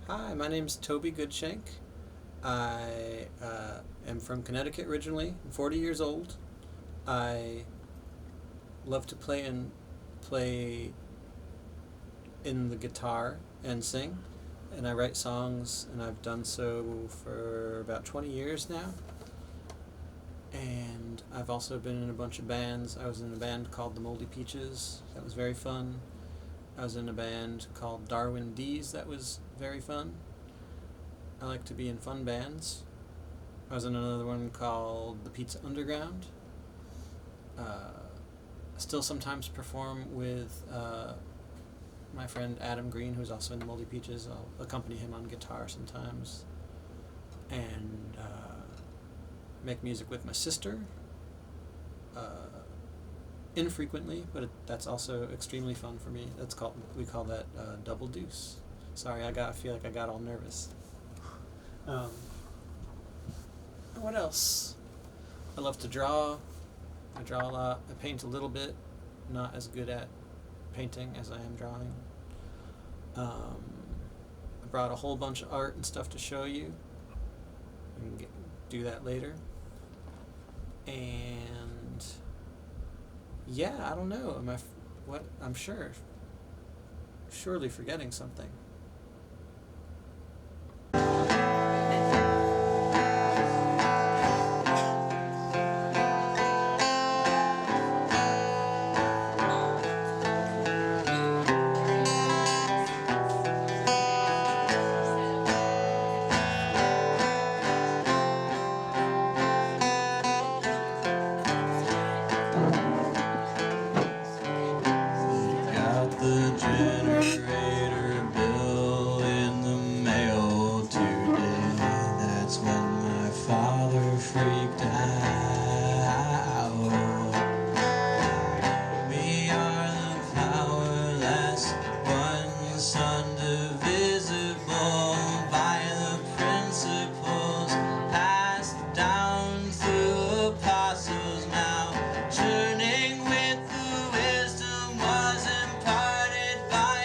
Hi, my name's Toby Goodshank. I am from Connecticut originally. I'm 40 years old. I love to play in the guitar and sing, and I write songs, and I've done so for about 20 years now. And I've also been in a bunch of bands. I was in a band called the Moldy Peaches. That was very fun. I was in a band called Darwin D's. That was very fun. I like to be in fun bands. I was in another one called the Pizza Underground. I still sometimes perform with my friend Adam Green, who's also in the Moldy Peaches. I'll accompany him on guitar sometimes. And make music with my sister. Infrequently, but that's also extremely fun for me. We call that double deuce. Sorry, I feel like I got all nervous. What else? I love to draw. I draw a lot. I paint a little bit. Not as good at painting as I am drawing. I brought a whole bunch of art and stuff to show you. We can do that later. And yeah, I don't know. I'm surely forgetting something. The generator bill in the mail today. That's when my father freaked out. We are the powerless ones, indivisible by the principles passed down through apostles, now churning with the wisdom was imparted by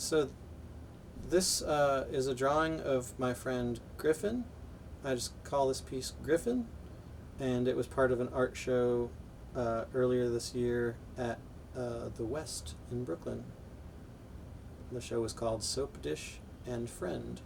So this is a drawing of my friend Griffin. I just call this piece Griffin, and it was part of an art show earlier this year at the West in Brooklyn. The show was called Soap Dish and Friend.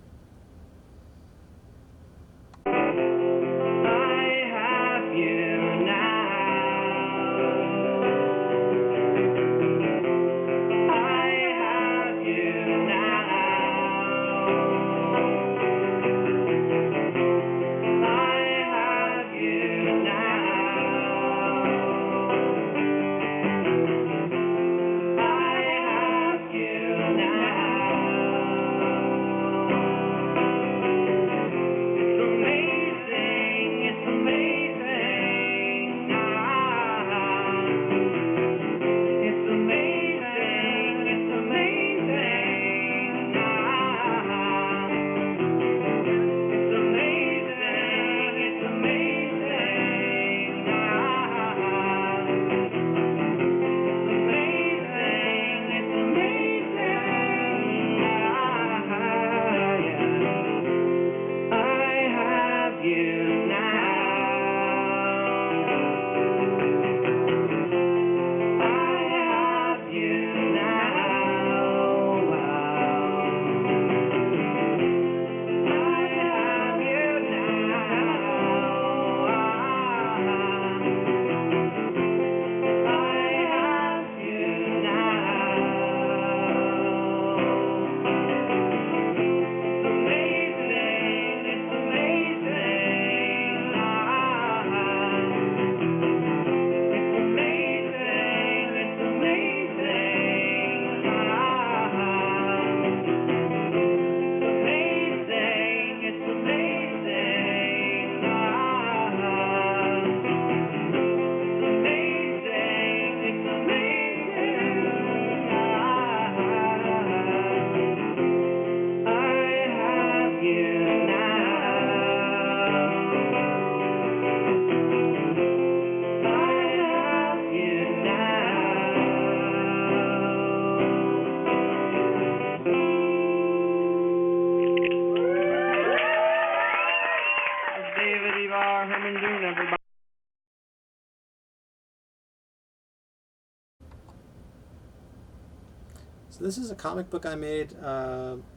So this is a comic book I made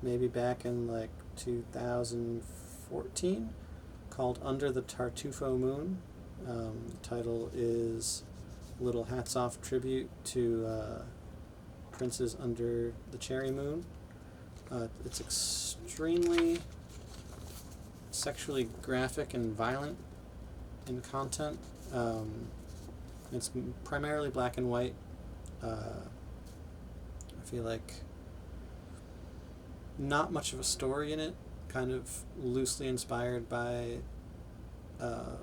maybe back in like 2014 called Under the Tartufo Moon. The title is a little hats off tribute to princes under the cherry moon. It's extremely sexually graphic and violent in content. It's primarily black and white. I feel like not much of a story in it, kind of loosely inspired by the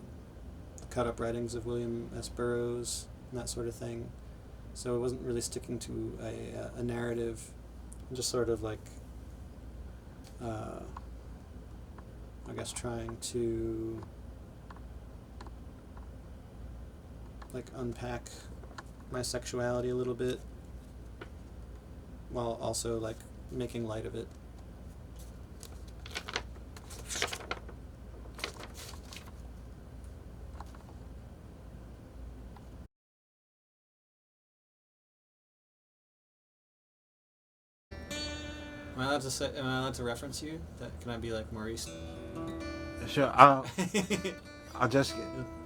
cut-up writings of William S. Burroughs and that sort of thing. So it wasn't really sticking to a narrative, just sort of like, I guess trying to like unpack my sexuality a little bit while also like making light of it. Am I allowed to reference you? Can I be like Maurice? Sure. I'll just...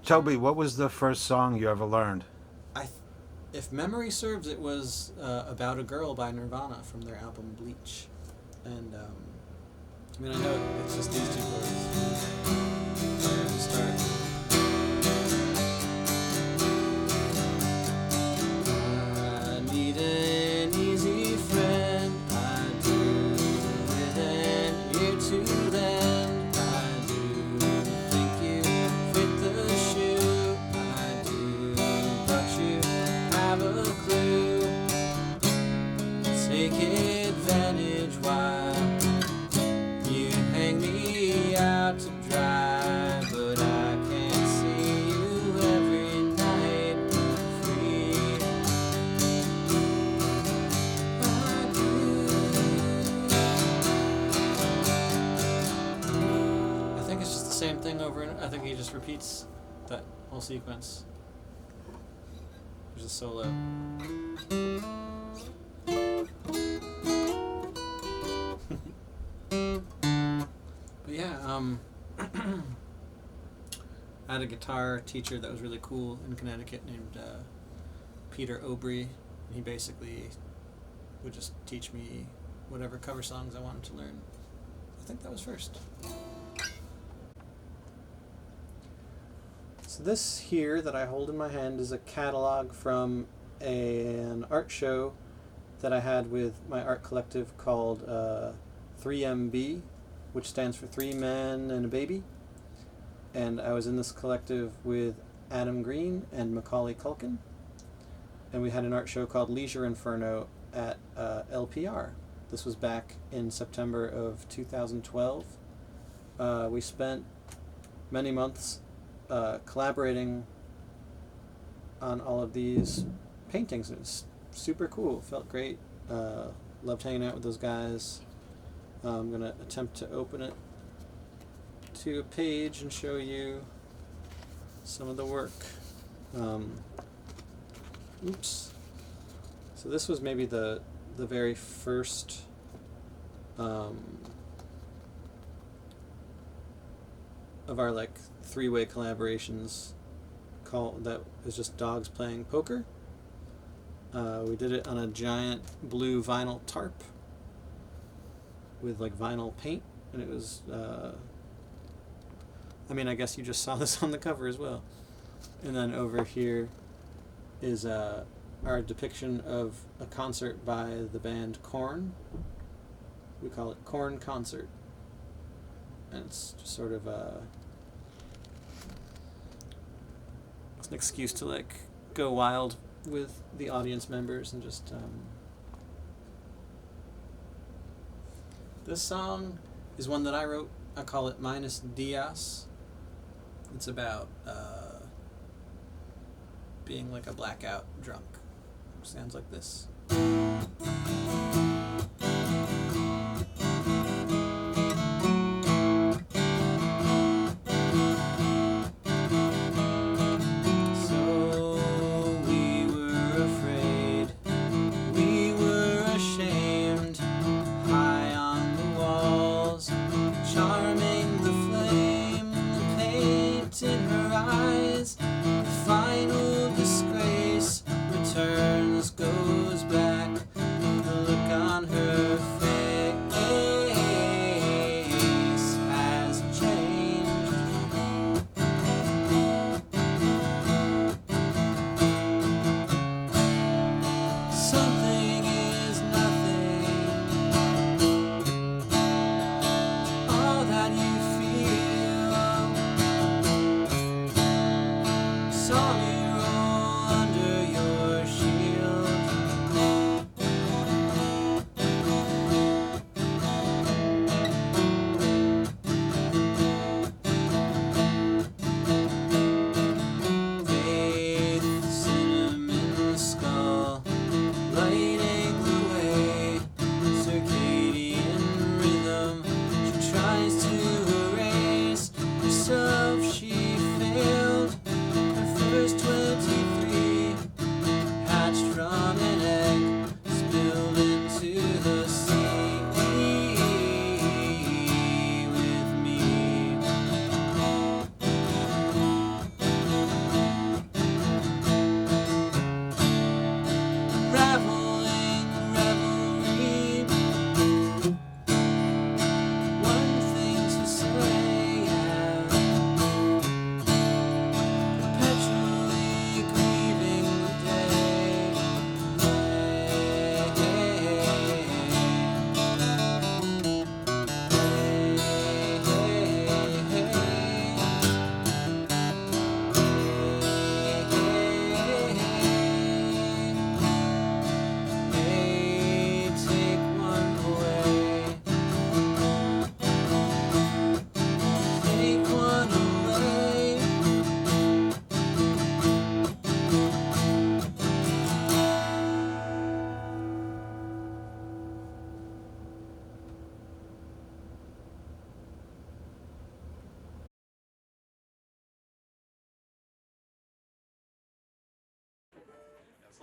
Toby, what was the first song you ever learned? If memory serves, it was About a Girl by Nirvana from their album Bleach. And, I know it's just these two chords. Where to start? I need an easy friend. I do with an ear to lend. I do think you fit the shoe. I do, but you have a clue. Take advantage while you hang me out to dry, but I over, and I think he just repeats that whole sequence. There's a solo. But yeah, I had a guitar teacher that was really cool in Connecticut named Peter Obrey, and he basically would just teach me whatever cover songs I wanted to learn. I think that was first. So this here that I hold in my hand is a catalog from an art show that I had with my art collective called 3MB, which stands for 3 Men and a Baby. And I was in this collective with Adam Green and Macaulay Culkin. And we had an art show called Leisure Inferno at LPR. This was back in September of 2012. We spent many months collaborating on all of these paintings. It was super cool. Felt great. Loved hanging out with those guys. I'm going to attempt to open it to a page and show you some of the work. Oops. So this was maybe the very first of our like 3-way collaborations that was just dogs playing poker. We did it on a giant blue vinyl tarp with like vinyl paint, and it was I guess you just saw this on the cover as well. And then over here is our depiction of a concert by the band Korn. We call it Korn Concert. And it's just sort of it's an excuse to like go wild with the audience members and just this song is one that I wrote. I call it Minus Dias. It's about being like a blackout drunk. It sounds like this.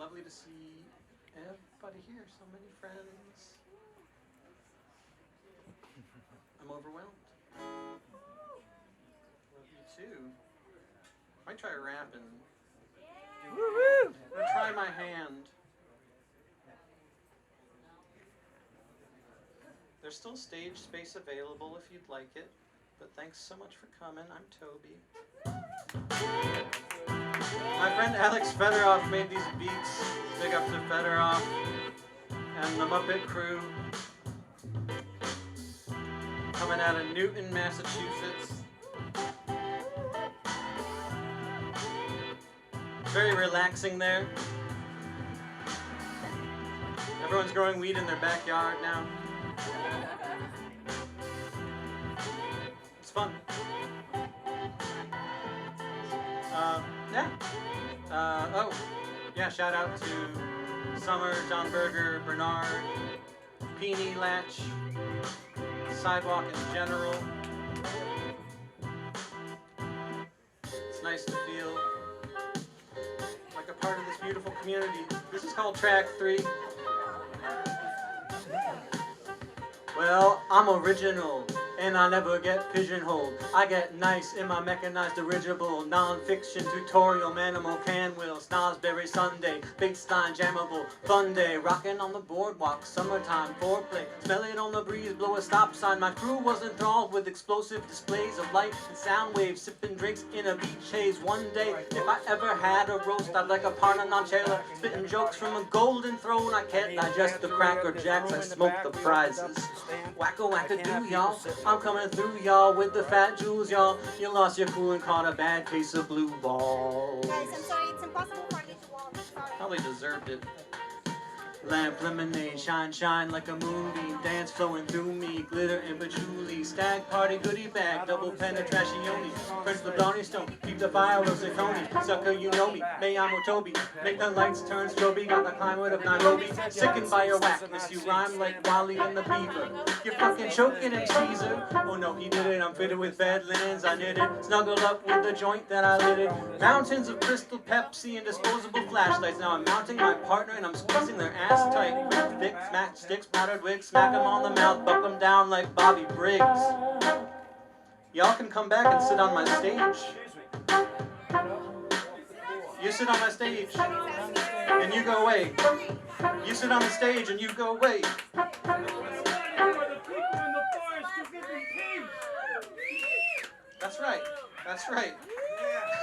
lovely to see everybody here. So many friends. I'm overwhelmed. Love you too. Might try rapping. I'm gonna try my hand. There's still stage space available if you'd like it. But thanks so much for coming. I'm Toby. My friend Alex Federoff made these beats. Big up to Federoff and the Muppet Crew. Coming out of Newton, Massachusetts. Very relaxing there. Everyone's growing weed in their backyard now. It's fun. Shout out to Summer, John Berger, Bernard, Peony, Latch, Sidewalk in general. It's nice to feel like a part of this beautiful community. This is called track 3. Well, I'm original, and I never get pigeonholed. I get nice in my mechanized dirigible, non-fiction tutorial, manimal can wheel, Snosberry Sunday, big stein jammable, fun day, rocking on the boardwalk, summertime foreplay, smell it on the breeze, blow a stop sign. My crew was enthralled with explosive displays of light and sound waves, sipping drinks in a beach haze. One day, if I ever had a roast, I'd like a parnanonchela, spitting jokes from a golden throne. I can't digest the Cracker Jacks, I smoke the prizes. Wacka-wacka-doo, y'all. I'm coming through, y'all, with the fat jewels, y'all. You lost your cool and caught a bad case of blue balls. Guys, I'm sorry, it's impossible for me to walk. Sorry. Probably deserved it. Lamp, lemonade, shine, shine like a moonbeam, dance flowing through me, glitter and patchouli, stag party goodie bag, double penetrazione, French the brownie stone, keep the fireworks at Coney, sucker you know me, may I'm Toby, make the lights turn stroby, got the climate of Nairobi, sickened by your whackness, you rhyme like Wally and the Beaver, you're fucking choking him, Caesar, oh no he did it, I'm fitted with bad linens, I knit it, snuggled up with the joint that I lit it, mountains of crystal Pepsi and disposable flashlights, now I'm mounting my partner and I'm squeezing their ass tight, thick matchsticks, powdered wigs, smack them on the mouth, buck them down like Bobby Briggs. Y'all can come back and sit on my stage. You sit on my stage, and you go away. You sit on the stage, and you go away. That's right. That's right.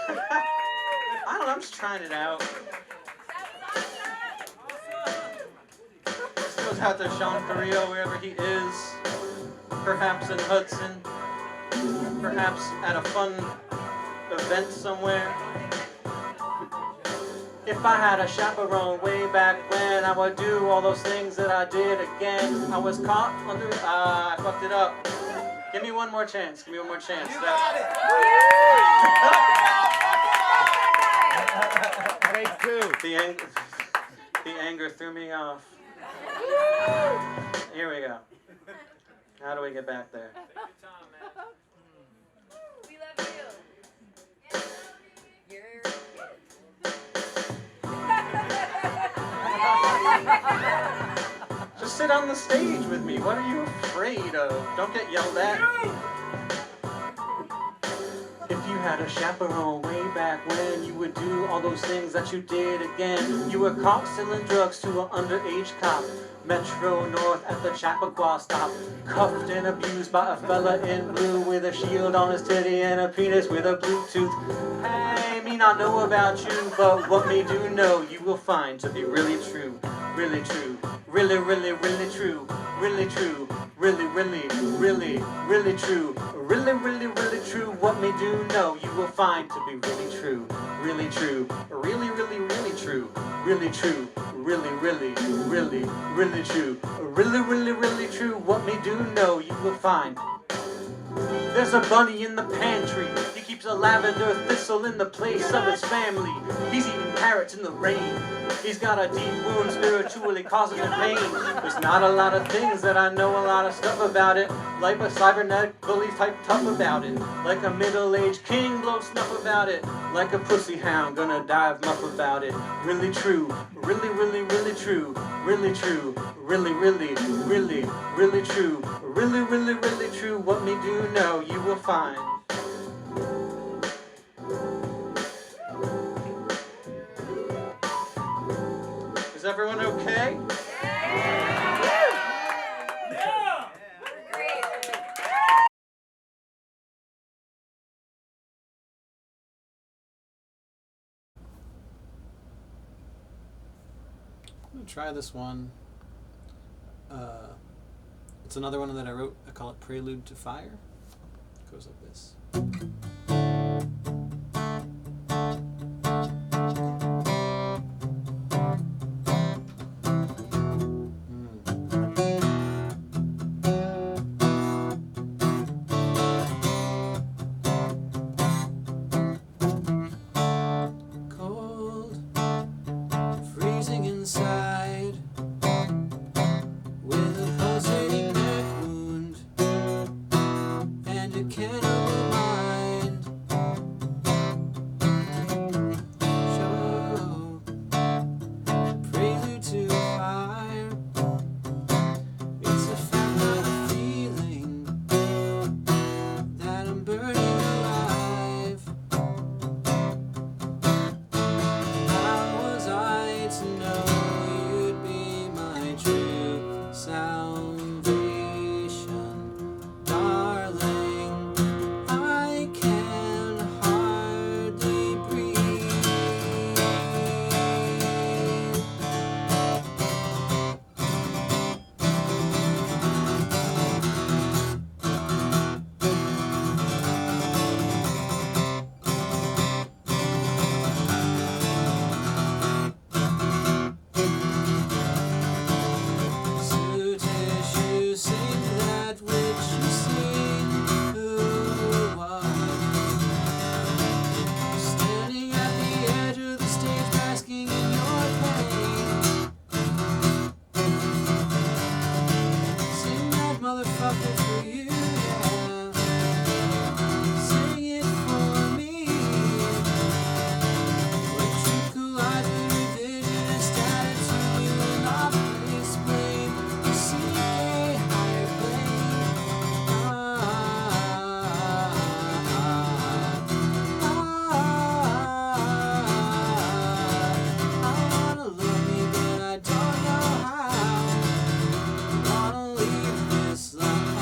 I don't know, I'm just trying it out. Goes out to Sean Carrillo, wherever he is, perhaps in Hudson, perhaps at a fun event somewhere. If I had a chaperone way back when, I would do all those things that I did again. I was caught under, I fucked it up. Give me one more chance, give me one more chance. You got it! The anger threw me off. Here we go. How do we get back there? We love you. Just sit on the stage with me. What are you afraid of? Don't get yelled at. If you had a chaperone way back when, you would do all those things that you did again. You were caught selling drugs to an underage cop. Metro North at the Chappaqua stop. Cuffed and abused by a fella in blue with a shield on his titty and a penis with a Bluetooth. Hey, me not know about you, but what me do know, you will find to be really true. Really true. Really, really, really true. Really true. Really, really, really, really true. Really, really, really true. What me do know, you will find to be really true. Really true. Really, really, really true. Really true. Really, really, really, really true. Really, really, really true. What me do know, you will find. There's a bunny in the pantry. He keeps keeps a lavender thistle in the place of its family. He's eating carrots in the rain. He's got a deep wound spiritually causing him pain. There's not a lot of things that I know a lot of stuff about it. Like a cybernetic bully type tough about it. Like a middle-aged king blow snuff about it. Like a pussy hound gonna dive muff about it. Really true, really, really, really true. Really true, really, really, really, really true. Really, really, really true. What me do know you will find. Is everyone okay? I'm gonna try this one. It's another one that I wrote. I call it Prelude to Fire. It goes like this. Cold, freezing inside, with a pulsating neck wound and a cannibal mind. Show, prelude to fire. It's a fact, not a feeling, that I'm burning alive. How was I to know you'd be my true salvation, darling? I can hardly breathe. So tissue, sing that which you sing. Who was standing at the edge of the stage, basking in your pain? Sing that motherfucker for you, yeah. Sing it for me. When truth collides with revision and status, you will not explain. You seek a higher plane. I wanna love me, but I don't know how. Wanna leave this life.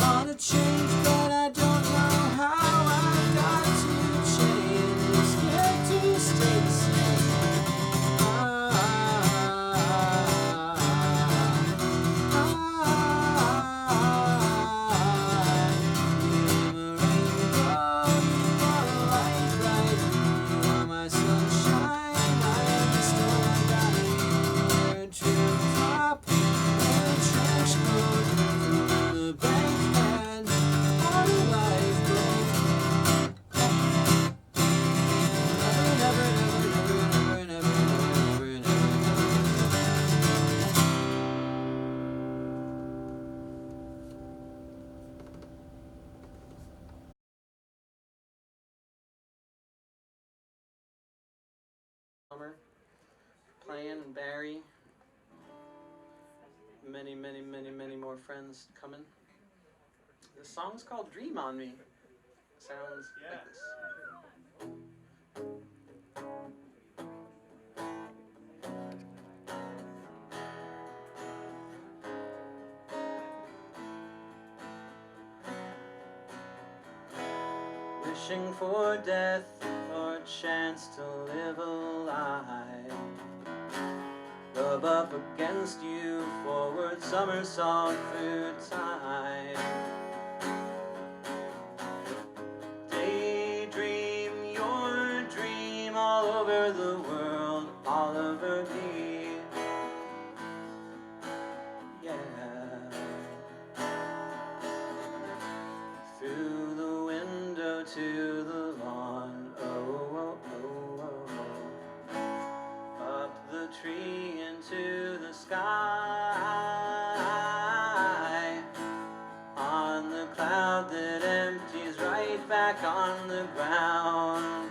Wanna change, but I don't know how. I've got to change, scared to stay the same. You are my sunshine. I understand I need a true top and a trench coat from the bank and on a lifeboat. Never, never, never, never, never, never, never, Summer, Plan and Barry, many, many, many, many more friends coming. This song's called Dream on Me. Sounds like this. Wishing for death or a chance to live a lie. Rub up against you, forward somersault through time. Daydream your dream all over the world, all over me. Yeah. Through the tree into the sky, on the cloud that empties right back on the ground.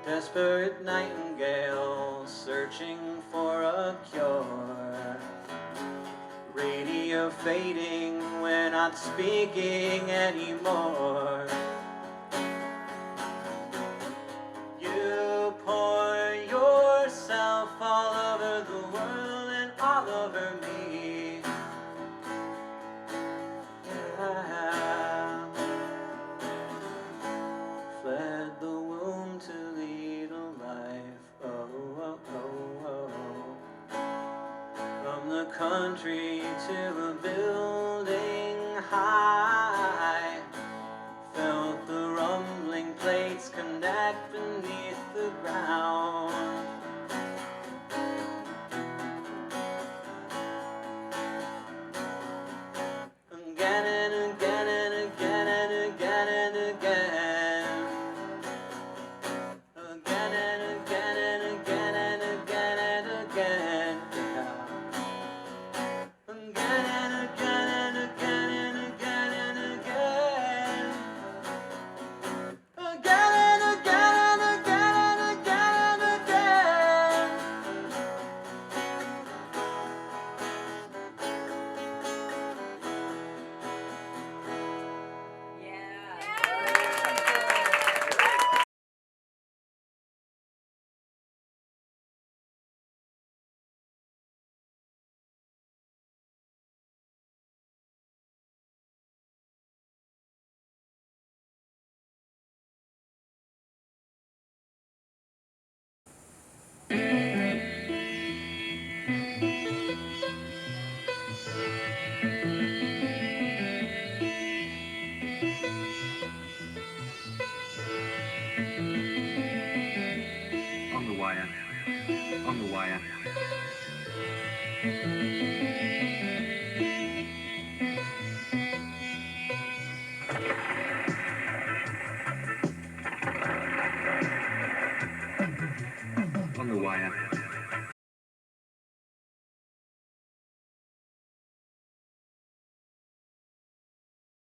Desperate nightingale searching for a cure. Radio fading, we're not speaking anymore. You pour yourself all over the world and all over me. Yeah. Fled the womb to lead a life. Oh, oh, oh, oh. From the country to a building.